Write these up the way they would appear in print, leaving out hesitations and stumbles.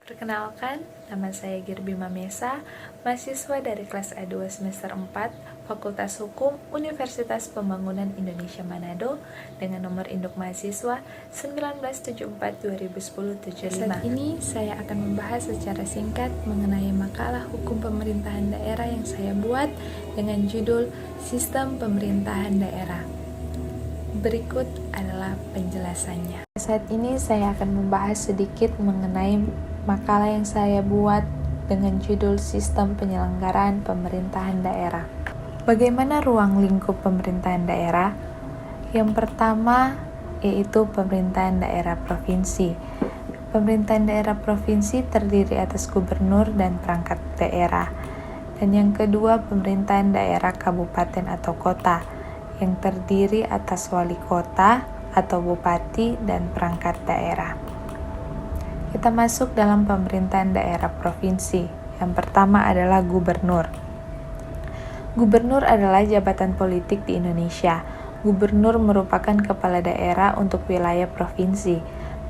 Perkenalkan, nama saya Girbima Mesa, mahasiswa dari kelas A2 semester 4, Fakultas Hukum Universitas Pembangunan Indonesia Manado, dengan nomor induk mahasiswa 1974-2010-75. Saat ini saya akan membahas secara singkat mengenai makalah hukum pemerintahan daerah yang saya buat dengan judul Sistem Pemerintahan Daerah. Berikut adalah penjelasannya. Saat ini saya akan membahas sedikit mengenai makalah yang saya buat dengan judul Sistem Penyelenggaraan Pemerintahan Daerah. Bagaimana ruang lingkup pemerintahan daerah? Yang pertama yaitu pemerintahan daerah provinsi. Pemerintahan daerah provinsi terdiri atas gubernur dan perangkat daerah. Dan yang kedua pemerintahan daerah kabupaten atau kota yang terdiri atas wali kota atau bupati dan perangkat daerah. Kita masuk dalam pemerintahan daerah provinsi. Yang pertama adalah gubernur. Gubernur adalah jabatan politik di Indonesia. Gubernur merupakan kepala daerah untuk wilayah provinsi.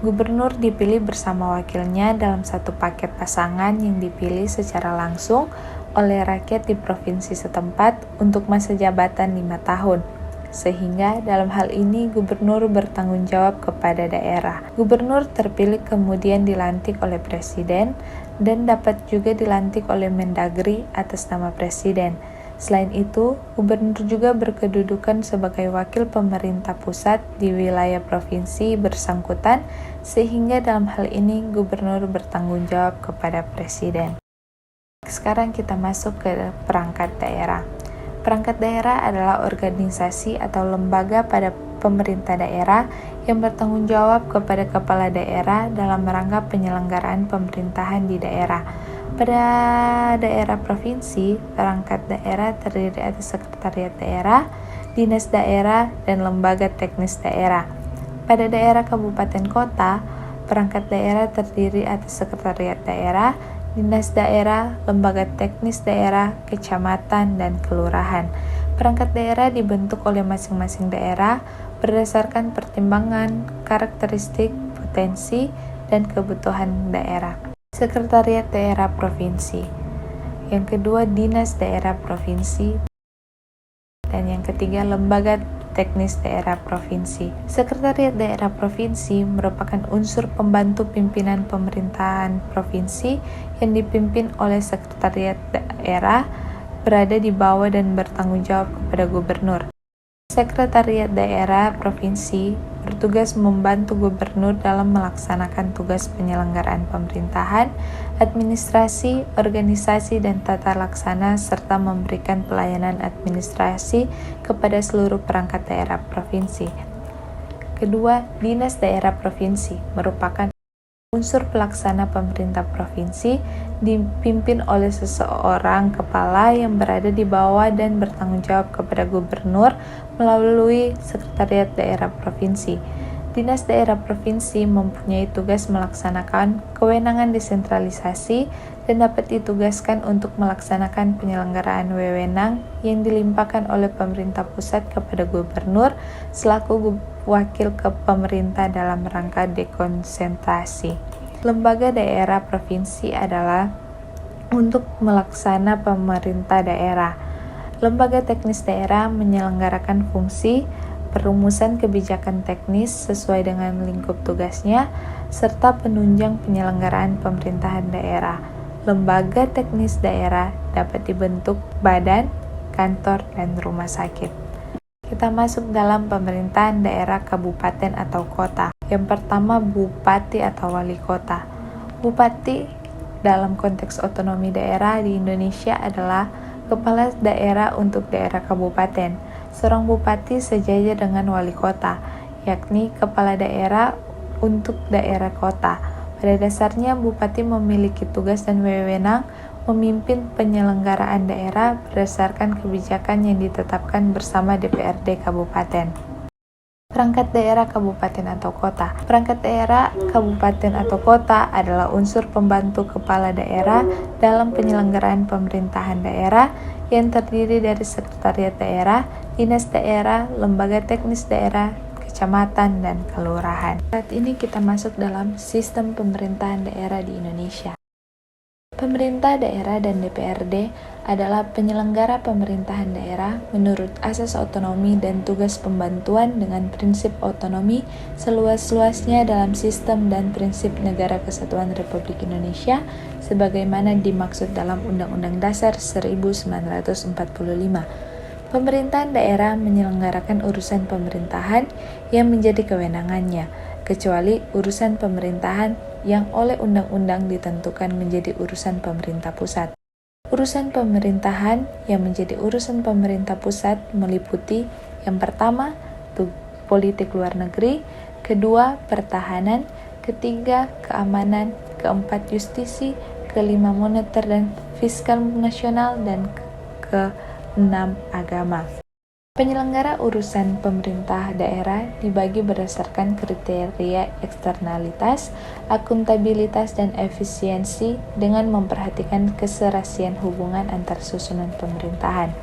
Gubernur dipilih bersama wakilnya dalam satu paket pasangan yang dipilih secara langsung oleh rakyat di provinsi setempat untuk masa jabatan 5 tahun. Sehingga dalam hal ini gubernur bertanggung jawab kepada daerah. Gubernur terpilih kemudian dilantik oleh presiden dan dapat juga dilantik oleh Mendagri atas nama presiden. Selain itu, gubernur juga berkedudukan sebagai wakil pemerintah pusat di wilayah provinsi bersangkutan, sehingga dalam hal ini gubernur bertanggung jawab kepada presiden. Sekarang kita masuk ke perangkat daerah. Perangkat daerah adalah organisasi atau lembaga pada pemerintah daerah yang bertanggung jawab kepada kepala daerah dalam rangka penyelenggaraan pemerintahan di daerah. Pada daerah provinsi, perangkat daerah terdiri atas sekretariat daerah, dinas daerah, dan lembaga teknis daerah. Pada daerah kabupaten kota, perangkat daerah terdiri atas sekretariat daerah, dinas daerah, lembaga teknis daerah, kecamatan, dan kelurahan. Perangkat daerah dibentuk oleh masing-masing daerah berdasarkan pertimbangan, karakteristik, potensi, dan kebutuhan daerah. Sekretariat daerah provinsi. Yang kedua, dinas daerah provinsi. Dan yang ketiga, lembaga teknis daerah provinsi. Sekretariat daerah provinsi merupakan unsur pembantu pimpinan pemerintahan provinsi yang dipimpin oleh sekretariat daerah, berada di bawah dan bertanggung jawab kepada gubernur. Sekretariat daerah provinsi bertugas membantu gubernur dalam melaksanakan tugas penyelenggaraan pemerintahan, administrasi, organisasi, dan tata laksana, serta memberikan pelayanan administrasi kepada seluruh perangkat daerah provinsi. Kedua, dinas daerah provinsi merupakan unsur pelaksana pemerintah provinsi dipimpin oleh seseorang kepala yang berada di bawah dan bertanggung jawab kepada gubernur melalui sekretariat daerah provinsi. Dinas daerah provinsi mempunyai tugas melaksanakan kewenangan desentralisasi dan dapat ditugaskan untuk melaksanakan penyelenggaraan wewenang yang dilimpahkan oleh pemerintah pusat kepada gubernur selaku wakil ke pemerintah dalam rangka dekonsentrasi. Lembaga daerah provinsi adalah untuk melaksana pemerintah daerah. Lembaga teknis daerah menyelenggarakan fungsi perumusan kebijakan teknis sesuai dengan lingkup tugasnya, serta penunjang penyelenggaraan pemerintahan daerah. Lembaga teknis daerah dapat dibentuk badan, kantor, dan rumah sakit. Kita masuk dalam pemerintahan daerah kabupaten atau kota. Yang pertama, bupati atau wali kota. Bupati dalam konteks otonomi daerah di Indonesia adalah kepala daerah untuk daerah kabupaten. Seorang bupati sejajar dengan wali kota, yakni kepala daerah untuk daerah kota. Pada dasarnya, bupati memiliki tugas dan wewenang memimpin penyelenggaraan daerah berdasarkan kebijakan yang ditetapkan bersama DPRD kabupaten. Perangkat daerah kabupaten atau kota. Perangkat daerah kabupaten atau kota adalah unsur pembantu kepala daerah dalam penyelenggaraan pemerintahan daerah yang terdiri dari sekretariat daerah, dinas daerah, lembaga teknis daerah, kecamatan, dan kelurahan. Saat ini kita masuk dalam sistem pemerintahan daerah di Indonesia. Pemerintah daerah dan DPRD adalah penyelenggara pemerintahan daerah menurut asas otonomi dan tugas pembantuan dengan prinsip otonomi seluas-luasnya dalam sistem dan prinsip Negara Kesatuan Republik Indonesia sebagaimana dimaksud dalam Undang-Undang Dasar 1945. Pemerintahan daerah menyelenggarakan urusan pemerintahan yang menjadi kewenangannya, kecuali urusan pemerintahan yang oleh undang-undang ditentukan menjadi urusan pemerintah pusat. Urusan pemerintahan yang menjadi urusan pemerintah pusat meliputi yang pertama, politik luar negeri, kedua, pertahanan, ketiga, keamanan, keempat, justisi, kelima, moneter dan fiskal nasional, dan keenam, agama. Penyelenggara urusan pemerintah daerah dibagi berdasarkan kriteria eksternalitas, akuntabilitas, dan efisiensi dengan memperhatikan keserasian hubungan antar susunan pemerintahan.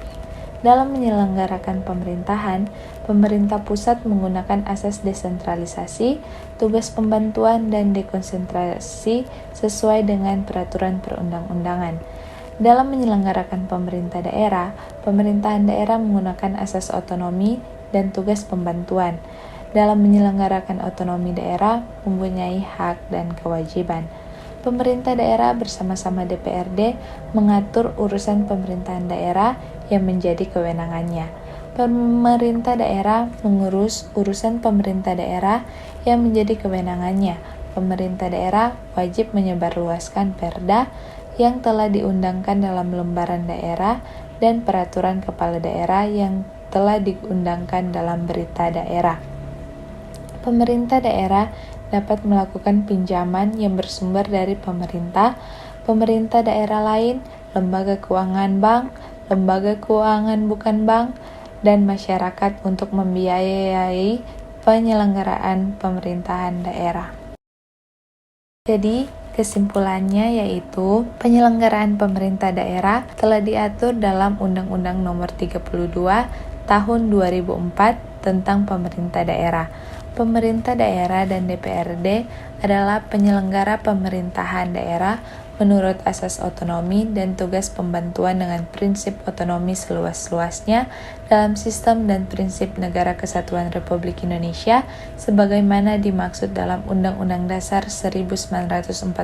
Dalam menyelenggarakan pemerintahan, pemerintah pusat menggunakan asas desentralisasi, tugas pembantuan, dan dekonsentrasi sesuai dengan peraturan perundang-undangan. Dalam menyelenggarakan pemerintah daerah, pemerintahan daerah menggunakan asas otonomi dan tugas pembantuan. Dalam menyelenggarakan otonomi daerah, mempunyai hak dan kewajiban. Pemerintah daerah bersama-sama DPRD mengatur urusan pemerintahan daerah yang menjadi kewenangannya. Pemerintah daerah mengurus urusan pemerintah daerah yang menjadi kewenangannya. Pemerintah daerah wajib menyebarluaskan perda yang telah diundangkan dalam lembaran daerah dan peraturan kepala daerah yang telah diundangkan dalam berita daerah. Pemerintah daerah dapat melakukan pinjaman yang bersumber dari pemerintah daerah lain, lembaga keuangan bank, lembaga keuangan bukan bank, dan masyarakat untuk membiayai penyelenggaraan pemerintahan daerah. Jadi, kesimpulannya yaitu penyelenggaraan pemerintah daerah telah diatur dalam Undang-Undang Nomor 32 Tahun 2004 tentang pemerintah daerah. Pemerintah daerah dan DPRD adalah penyelenggara pemerintahan daerah menurut asas otonomi dan tugas pembantuan dengan prinsip otonomi seluas-luasnya dalam sistem dan prinsip Negara Kesatuan Republik Indonesia sebagaimana dimaksud dalam Undang-Undang Dasar 1945.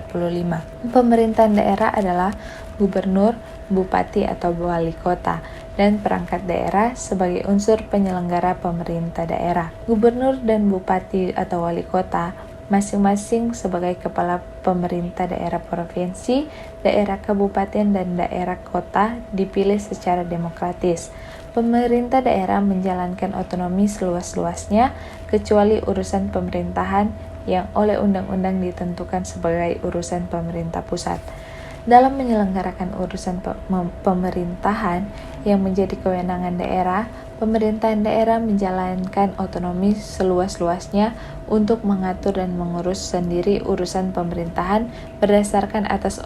Pemerintahan daerah adalah gubernur, bupati atau wali kota, dan perangkat daerah sebagai unsur penyelenggara pemerintah daerah. Gubernur dan bupati atau wali kota masing-masing sebagai kepala pemerintah daerah provinsi, daerah kabupaten, dan daerah kota dipilih secara demokratis. Pemerintah daerah menjalankan otonomi seluas-luasnya kecuali urusan pemerintahan yang oleh undang-undang ditentukan sebagai urusan pemerintah pusat. Dalam menyelenggarakan urusan pemerintahan yang menjadi kewenangan daerah, pemerintahan daerah menjalankan otonomi seluas-luasnya untuk mengatur dan mengurus sendiri urusan pemerintahan berdasarkan atas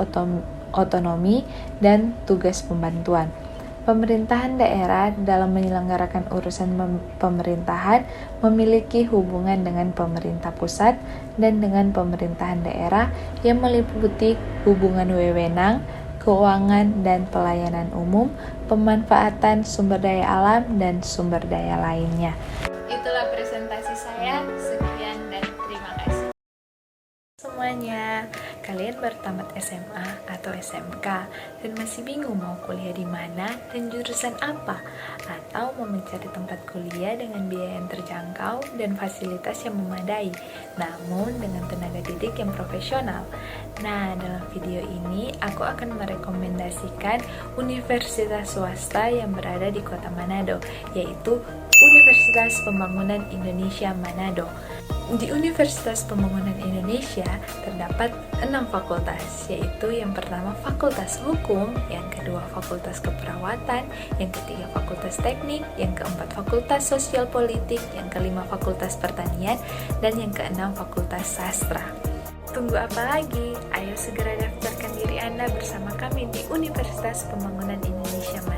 otonomi dan tugas pembantuan. Pemerintahan daerah dalam menyelenggarakan urusan pemerintahan memiliki hubungan dengan pemerintah pusat dan dengan pemerintahan daerah yang meliputi hubungan wewenang, keuangan dan pelayanan umum, pemanfaatan sumber daya alam, dan sumber daya lainnya. Itulah presentasi saya. Sekian dan terima kasih semuanya. Kalian baru tamat SMA atau SMK dan masih bingung mau kuliah di mana dan jurusan apa, atau mau mencari tempat kuliah dengan biaya yang terjangkau dan fasilitas yang memadai, namun dengan tenaga didik yang profesional. Nah, dalam video ini aku akan merekomendasikan universitas swasta yang berada di Kota Manado, yaitu Universitas Pembangunan Indonesia Manado. Di Universitas Pembangunan Indonesia terdapat 6 fakultas, yaitu yang pertama Fakultas Hukum, yang kedua Fakultas Keperawatan, yang ketiga Fakultas Teknik, yang keempat Fakultas Sosial Politik, yang kelima Fakultas Pertanian, dan yang keenam Fakultas Sastra. Tunggu apa lagi? Ayo segera daftarkan diri Anda bersama kami di Universitas Pembangunan Indonesia Manado.